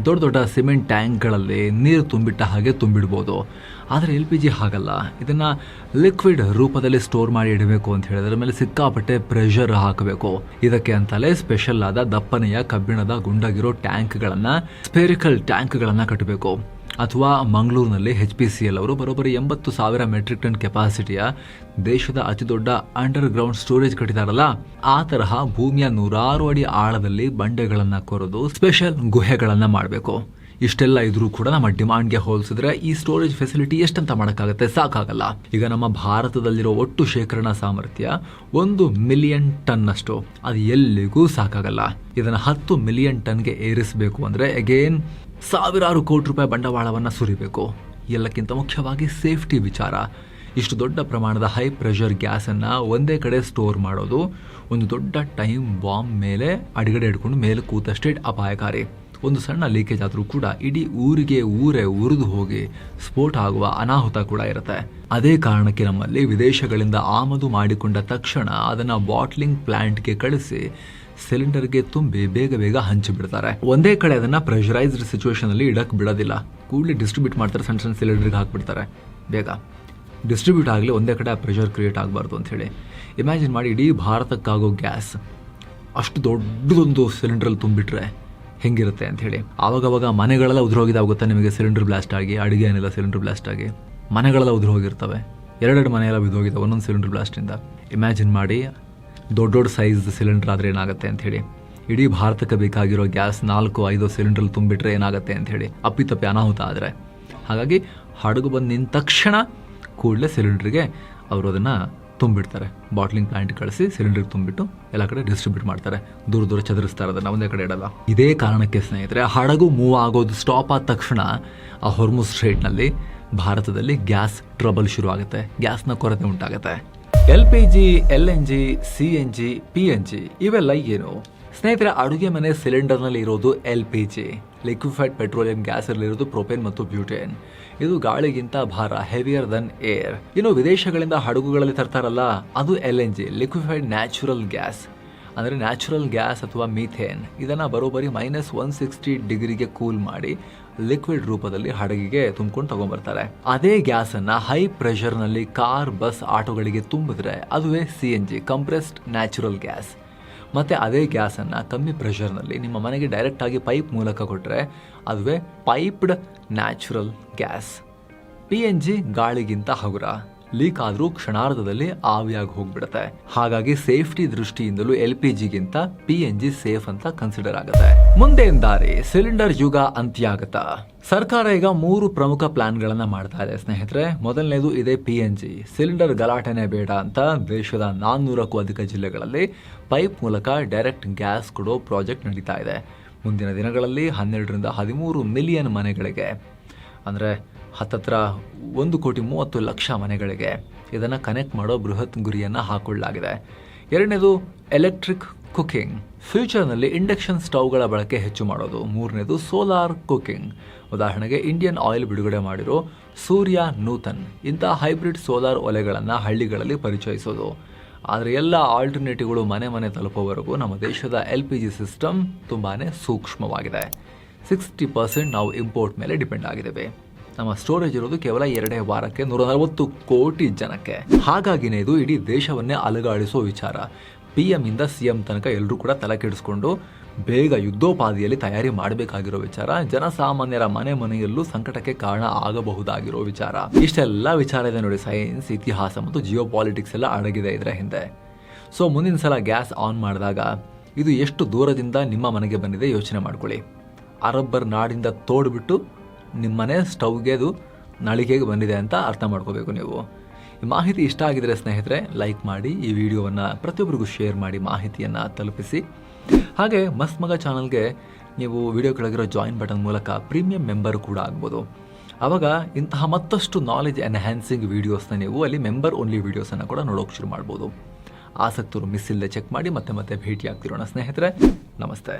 ದೊಡ್ಡ ಸಿಮೆಂಟ್ ಟ್ಯಾಂಕ್ಗಳಲ್ಲಿ ನೀರು ತುಂಬಿಟ್ಟ ಹಾಗೆ ತುಂಬಿಡ್ಬೋದು. ಆದರೆ LPG ಹಾಗಲ್ಲ. ಇದನ್ನ ಲಿಕ್ವಿಡ್ ರೂಪದಲ್ಲಿ ಸ್ಟೋರ್ ಮಾಡಿ ಇಡಬೇಕು ಅಂತ ಹೇಳಿದ್ರೆ ಮೇಲೆ ಸಿಕ್ಕಾಪಟ್ಟೆ ಪ್ರೆಷರ್ ಹಾಕಬೇಕು. ಇದಕ್ಕೆ ಅಂತಲೇ ಸ್ಪೆಷಲ್ ಆದ ದಪ್ಪನೆಯ ಕಬ್ಬಿಣದ ಗುಂಡಗಿರೋ ಟ್ಯಾಂಕ್ಗಳನ್ನ, ಸ್ಪೆರಿಕಲ್ ಟ್ಯಾಂಕ್ಗಳನ್ನ ಕಟ್ಟಬೇಕು. ಅಥವಾ ಮಂಗಳೂರಿನಲ್ಲಿ HPCL ಅವರು ಬರೋಬ್ಬರಿ 80,000 ಮೆಟ್ರಿಕ್ ಟನ್ ಕೆಪಾಸಿಟಿಯ ದೇಶದ ಅತಿ ದೊಡ್ಡ ಅಂಡರ್ ಗ್ರೌಂಡ್ ಸ್ಟೋರೇಜ್ ಕಟ್ಟಿದಾರಲ್ಲ, ಆ ತರಹ ಭೂಮಿಯ 100 ಅಡಿ ಆಳದಲ್ಲಿ ಬಂಡೆಗಳನ್ನ ಕೊರೆದು ಸ್ಪೆಷಲ್ ಗುಹೆಗಳನ್ನ ಮಾಡಬೇಕು. ಇಷ್ಟೆಲ್ಲ ಇದ್ರೂ ಕೂಡ ನಮ್ಮ ಡಿಮಾಂಡ್ಗೆ ಹೋಲಿಸಿದ್ರೆ ಈ ಸ್ಟೋರೇಜ್ ಫೆಸಿಲಿಟಿ ಎಷ್ಟಂತ ಮಾಡೋಕ್ಕಾಗತ್ತೆ? ಸಾಕಾಗಲ್ಲ. ಈಗ ನಮ್ಮ ಭಾರತದಲ್ಲಿರೋ ಒಟ್ಟು ಶೇಖರಣಾ ಸಾಮರ್ಥ್ಯ 1 ಮಿಲಿಯನ್ ಟನ್ ಅಷ್ಟು. ಅದು ಎಲ್ಲಿಗೂ ಸಾಕಾಗಲ್ಲ. ಇದನ್ನ 10 ಮಿಲಿಯನ್ ಟನ್ಗೆ ಏರಿಸಬೇಕು ಅಂದ್ರೆ ಅಗೇನ್ ಸಾವಿರಾರು ಕೋಟಿ ರೂಪಾಯಿ ಬಂಡವಾಳವನ್ನ ಸುರಿಬೇಕು. ಎಲ್ಲಕ್ಕಿಂತ ಮುಖ್ಯವಾಗಿ ಸೇಫ್ಟಿ ವಿಚಾರ. ಇಷ್ಟು ದೊಡ್ಡ ಪ್ರಮಾಣದ ಹೈ ಪ್ರೆಷರ್ ಗ್ಯಾಸ್ ಅನ್ನ ಒಂದೇ ಕಡೆ ಸ್ಟೋರ್ ಮಾಡೋದು ಒಂದು ದೊಡ್ಡ ಟೈಮ್ ಬಾಂಬ್ ಮೇಲೆ ಅಡಿಗಡೆ ಹಿಡ್ಕೊಂಡು ಮೇಲೆ ಕೂತಷ್ಟೇ ಅಪಾಯಕಾರಿ. ಒಂದು ಸಣ್ಣ ಲೀಕೇಜ್ ಆದರೂ ಕೂಡ ಇಡೀ ಊರೇ ಉರಿದು ಹೋಗಿ ಸ್ಫೋಟ ಆಗುವ ಅನಾಹುತ ಕೂಡ ಇರುತ್ತೆ. ಅದೇ ಕಾರಣಕ್ಕೆ ನಮ್ಮಲ್ಲಿ ವಿದೇಶಗಳಿಂದ ಆಮದು ಮಾಡಿಕೊಂಡ ತಕ್ಷಣ ಅದನ್ನ ಬಾಟ್ಲಿಂಗ್ ಪ್ಲಾಂಟ್ಗೆ ಕಳಿಸಿ ಸಿಲಿಂಡರ್ಗೆ ತುಂಬಿ ಬೇಗ ಹಂಚಿಬಿಡ್ತಾರೆ. ಒಂದೇ ಕಡೆ ಅದನ್ನ ಪ್ರೆಷರೈಸ್ಡ್ ಸಿಚುವೇಶನ್ ಅಲ್ಲಿ ಇಡಕ್ ಬಿಡೋದಿಲ್ಲ. ಕೂಡಲೇ ಡಿಸ್ಟ್ರಿಬ್ಯೂಟ್ ಮಾಡ್ತಾರೆ, ಸಣ್ಣ ಸಿಲಿಂಡರ್ಗೆ ಹಾಕ್ಬಿಡ್ತಾರೆ. ಬೇಗ ಡಿಸ್ಟ್ರಿಬ್ಯೂಟ್ ಆಗಲಿ, ಒಂದೇ ಕಡೆ ಪ್ರೆಷರ್ ಕ್ರಿಯೇಟ್ ಆಗಬಾರ್ದು ಅಂತ ಹೇಳಿ. ಇಮ್ಯಾಜಿನ್ ಮಾಡಿ, ಇಡೀ ಭಾರತಕ್ಕಾಗೋ ಗ್ಯಾಸ್ ಅಷ್ಟು ದೊಡ್ಡದೊಂದು ಸಿಲಿಂಡರಲ್ಲಿ ತುಂಬಿಟ್ರೆ ಹೆಂಗಿರುತ್ತೆ ಅಂತ ಹೇಳಿ. ಆವಾಗವಾಗ ಮನೆಗಳೆಲ್ಲ ಉದುರೋಗಿದ್ದಾವೆ ಗೊತ್ತಾ ನಿಮಗೆ? ಸಿಲಿಂಡರ್ ಬ್ಲಾಸ್ಟ್ ಆಗಿ, ಅಡುಗೆ ಏನಿಲ್ಲ ಸಿಲಿಂಡರ್ ಬ್ಲಾಸ್ಟ್ ಆಗಿ ಮನೆಗಳೆಲ್ಲ ಉದುರು ಹೋಗಿರ್ತವೆ. 2 ಮನೆಯೆಲ್ಲ ಬಿದ್ದೋಗಿದ್ದಾವೆ ಒಂದೊಂದು ಸಿಲಿಂಡರ್ ಬ್ಲಾಸ್ಟಿಂದ. ಇಮ್ಯಾಜಿನ್ ಮಾಡಿ ದೊಡ್ಡ ಸೈಜ್ ಸಿಲಿಂಡರ್ ಆದರೆ ಏನಾಗುತ್ತೆ ಅಂತ ಹೇಳಿ. ಇಡೀ ಭಾರತಕ್ಕೆ ಬೇಕಾಗಿರೋ ಗ್ಯಾಸ್ 4-5 ಸಿಲಿಂಡರ್ ತುಂಬಿಟ್ರೆ ಏನಾಗುತ್ತೆ ಅಂತ ಹೇಳಿ, ಅಪ್ಪಿತಪ್ಪಿ ಅನಾಹುತ ಆದರೆ. ಹಾಗಾಗಿ ಹಡಗು ಬಂದು ನಿಂತ ತಕ್ಷಣ ಕೂಡಲೇ ಸಿಲಿಂಡರ್ಗೆ ಅವರು ಅದನ್ನು ತುಂಬಿಡ್ತಾರೆ. ಬಾಟ್ಲಿಂಗ್ ಪ್ಲಾಂಟ್ ಕಳಿಸಿ ಸಿಲಿಂಡರ್ ತುಂಬಿಟ್ಟು ಎಲ್ಲ ಕಡೆ ಡಿಸ್ಟ್ರಿಬ್ಯೂಟ್ ಮಾಡ್ತಾರೆ. ದೂರ ಚದುರಿಸ್ತಾರೆ, ಅದನ್ನು ಒಂದೇ ಕಡೆ ಇಡಲ್ಲ. ಇದೇ ಕಾರಣಕ್ಕೆ ಸ್ನೇಹಿತರೆ, ಹಡಗು ಮೂವ್ ಆಗೋದು ಸ್ಟಾಪ್ ಆದ ತಕ್ಷಣ ಆ ಹೊರ್ಮುಜ್ ಸ್ಟ್ರೈಟ್ನಲ್ಲಿ ಭಾರತದಲ್ಲಿ ಗ್ಯಾಸ್ ಟ್ರಬಲ್ ಶುರು ಆಗುತ್ತೆ, ಗ್ಯಾಸ್ನ ಕೊರತೆ ಉಂಟಾಗುತ್ತೆ. LPG, LNG, CNG, PNG ಇವೆಲ್ಲ ಏನು ಸ್ನೇಹಿತರೆ? ಅಡುಗೆ ಮನೆ ಸಿಲಿಂಡರ್ನಲ್ಲಿ ಇರೋದು LPG, ಲಿಕ್ವಿಫೈಡ್ ಪೆಟ್ರೋಲಿಯಂ ಗ್ಯಾಸ್, ಇರೋದು ಪ್ರೊಪೇನ್ ಮತ್ತು ಬ್ಯೂಟೇನ್. ಇದು ಗಾಳಿಗಿಂತ ಭಾರ, ಹೆವಿಯರ್ ದನ್ ಏರ್. ಇನ್ನು ವಿದೇಶಗಳಿಂದ ಹಡಗುಗಳಲ್ಲಿ ತರ್ತಾರಲ್ಲ, ಅದು LNG, ಲಿಕ್ವಿಫೈಡ್ ನ್ಯಾಚುರಲ್ ಗ್ಯಾಸ್. ಅಂದರೆ ನ್ಯಾಚುರಲ್ ಗ್ಯಾಸ್ ಅಥವಾ ಮೀಥೇನ್. ಇದನ್ನು ಬರೋಬ್ಬರಿ -160 ಡಿಗ್ರಿಗೆ ಕೂಲ್ ಮಾಡಿ ಲಿಕ್ವಿಡ್ ರೂಪದಲ್ಲಿ ಹಡಗಿಗೆ ತುಂಬಿಕೊಂಡು ತಗೊಂಡ್ಬರ್ತಾರೆ. ಅದೇ ಗ್ಯಾಸನ್ನು ಹೈ ಪ್ರೆಷರ್ನಲ್ಲಿ ಕಾರ್, ಬಸ್, ಆಟೋಗಳಿಗೆ ತುಂಬಿದ್ರೆ ಅದುವೇ CNG, ಕಂಪ್ರೆಸ್ಡ್ ನ್ಯಾಚುರಲ್ ಗ್ಯಾಸ್. ಮತ್ತು ಅದೇ ಗ್ಯಾಸನ್ನು ಕಮ್ಮಿ ಪ್ರೆಷರ್ನಲ್ಲಿ ನಿಮ್ಮ ಮನೆಗೆ ಡೈರೆಕ್ಟಾಗಿ ಪೈಪ್ ಮೂಲಕ ಕೊಟ್ಟರೆ ಅದುವೇ ಪೈಪ್ಡ್ ನ್ಯಾಚುರಲ್ ಗ್ಯಾಸ್. PNG ಗಾಳಿಗಿಂತ ಹಗುರ, ಲೀಕ್ ಆದರೂ ಕ್ಷಣಾರ್ಧದಲ್ಲಿ ಆವಿಯಾಗಿ ಹೋಗ್ಬಿಡುತ್ತೆ. ಹಾಗಾಗಿ ಸೇಫ್ಟಿ ದೃಷ್ಟಿಯಿಂದಲೂ LPGಗಿಂತ PNG ಸೇಫ್ ಅಂತ ಕನ್ಸಿಡರ್ ಆಗುತ್ತೆ. ಮುಂದೇನ್ ದಾರಿ? ಸಿಲಿಂಡರ್ ಯುಗ ಅಂತ್ಯ ಆಗತ್ತಾ? ಸರ್ಕಾರ ಈಗ 3 ಪ್ರಮುಖ ಪ್ಲಾನ್ಗಳನ್ನ ಮಾಡ್ತಾ ಇದೆ ಸ್ನೇಹಿತರೆ. ಮೊದಲನೇದು ಇದೆ PNG, ಸಿಲಿಂಡರ್ ಗಲಾಟೆನೇ ಬೇಡ ಅಂತ ದೇಶದ 400ಕ್ಕೂ ಅಧಿಕ ಜಿಲ್ಲೆಗಳಲ್ಲಿ ಪೈಪ್ ಮೂಲಕ ಡೈರೆಕ್ಟ್ ಗ್ಯಾಸ್ ಕೊಡೋ ಪ್ರಾಜೆಕ್ಟ್ ನಡೀತಾ ಇದೆ. ಮುಂದಿನ ದಿನಗಳಲ್ಲಿ 12ರಿಂದ 13 ಮಿಲಿಯನ್ ಮನೆಗಳಿಗೆ, ಅಂದರೆ ಹತ್ತತ್ರ 1,30,00,000 ಮನೆಗಳಿಗೆ ಇದನ್ನು ಕನೆಕ್ಟ್ ಮಾಡೋ ಬೃಹತ್ ಗುರಿಯನ್ನು ಹಾಕೊಳ್ಳಲಾಗಿದೆ. ಎರಡನೇದು ಎಲೆಕ್ಟ್ರಿಕ್ ಕುಕಿಂಗ್, ಫ್ಯೂಚರ್ನಲ್ಲಿ ಇಂಡಕ್ಷನ್ ಸ್ಟವ್ಗಳ ಬಳಕೆ ಹೆಚ್ಚು ಮಾಡೋದು. ಮೂರನೇದು ಸೋಲಾರ್ ಕುಕಿಂಗ್, ಉದಾಹರಣೆಗೆ ಇಂಡಿಯನ್ ಆಯಿಲ್ ಬಿಡುಗಡೆ ಮಾಡಿರೋ ಸೂರ್ಯ ನೂತನ್ ಇಂಥ ಹೈಬ್ರಿಡ್ ಸೋಲಾರ್ ಒಲೆಗಳನ್ನು ಹಳ್ಳಿಗಳಲ್ಲಿ ಪರಿಚಯಿಸೋದು. ಆದರೆ ಎಲ್ಲ ಆಲ್ಟರ್ನೇಟಿವ್ಗಳು ಮನೆ ತಲುಪೋವರೆಗೂ ನಮ್ಮ ದೇಶದ LPG ಸಿಸ್ಟಮ್ ತುಂಬಾ ಸೂಕ್ಷ್ಮವಾಗಿದೆ. 60% ನಾವು ಇಂಪೋರ್ಟ್ ಮೇಲೆ ಡಿಪೆಂಡ್ ಆಗಿದ್ದೇವೆ. ನಮ್ಮ ಸ್ಟೋರೇಜ್ ಇರೋದು ಕೇವಲ 2 ವಾರಕ್ಕೆ 140 ಕೋಟಿ ಜನಕ್ಕೆ. ಹಾಗಾಗಿನೇ ಇದು ಇಡೀ ದೇಶವನ್ನೇ ಅಲುಗಾಡಿಸೋ ವಿಚಾರ. PM ಇಂದ CM ತನಕ ಎಲ್ಲರೂ ಕೂಡ ತಲೆ ಕೆಡಿಸ್ಕೊಂಡು ಬೇಗ ಯುದ್ಧೋಪಾದಿಯಲ್ಲಿ ತಯಾರಿ ಮಾಡಬೇಕಾಗಿರೋ ವಿಚಾರ. ಜನಸಾಮಾನ್ಯರ ಮನೆಯಲ್ಲೂ ಸಂಕಟಕ್ಕೆ ಕಾರಣ ಆಗಬಹುದಾಗಿರೋ ವಿಚಾರ. ಇಷ್ಟೆಲ್ಲ ವಿಚಾರ ಇದೆ ನೋಡಿ. ಸೈನ್ಸ್, ಇತಿಹಾಸ ಮತ್ತು ಜಿಯೋ ಪಾಲಿಟಿಕ್ಸ್ ಎಲ್ಲ ಅಡಗಿದೆ ಇದರ ಹಿಂದೆ. ಸೊ ಮುಂದಿನ ಸಲ ಗ್ಯಾಸ್ ಆನ್ ಮಾಡಿದಾಗ ಇದು ಎಷ್ಟು ದೂರದಿಂದ ನಿಮ್ಮ ಮನೆಗೆ ಬಂದಿದೆ ಯೋಚನೆ ಮಾಡ್ಕೊಳ್ಳಿ. ಅರಬ್ಬರ್ ನಾಡಿಂದ ತೋಡ್ಬಿಟ್ಟು ನಿಮ್ಮನೆ ಸ್ಟವ್ಗೆ ಅದು ನಳಿಗೆಗೆ ಬಂದಿದೆ ಅಂತ ಅರ್ಥ ಮಾಡ್ಕೋಬೇಕು ನೀವು. ಈ ಮಾಹಿತಿ ಇಷ್ಟ ಆಗಿದ್ರೆ ಸ್ನೇಹಿತರೆ ಲೈಕ್ ಮಾಡಿ, ಈ ವಿಡಿಯೋವನ್ನು ಪ್ರತಿಯೊಬ್ಬರಿಗೂ ಶೇರ್ ಮಾಡಿ, ಮಾಹಿತಿಯನ್ನು ತಲುಪಿಸಿ. ಹಾಗೆ ಮಸ್ತ್ ಮಗ ಚಾನಲ್ಗೆ ನೀವು ವಿಡಿಯೋ ಕೆಳಗಿರೋ ಜಾಯಿನ್ ಬಟನ್ ಮೂಲಕ ಪ್ರೀಮಿಯಂ ಮೆಂಬರ್ ಕೂಡ ಆಗ್ಬೋದು. ಆವಾಗ ಇಂತಹ ಮತ್ತಷ್ಟು ನಾಲೆಜ್ ಎನ್ಹ್ಯಾನ್ಸಿಂಗ್ ವೀಡಿಯೋಸ್ನ ನೀವು ಅಲ್ಲಿ ಮೆಂಬರ್ ಓನ್ಲಿ ವೀಡಿಯೋಸನ್ನು ಕೂಡ ನೋಡೋಕೆ ಶುರು ಮಾಡ್ಬೋದು. ಆಸಕ್ತರು ಮಿಸ್ ಇಲ್ಲದೆ ಚೆಕ್ ಮಾಡಿ. ಮತ್ತೆ ಭೇಟಿ ಆಗ್ತಿರೋಣ ಸ್ನೇಹಿತರೆ. ನಮಸ್ತೆ.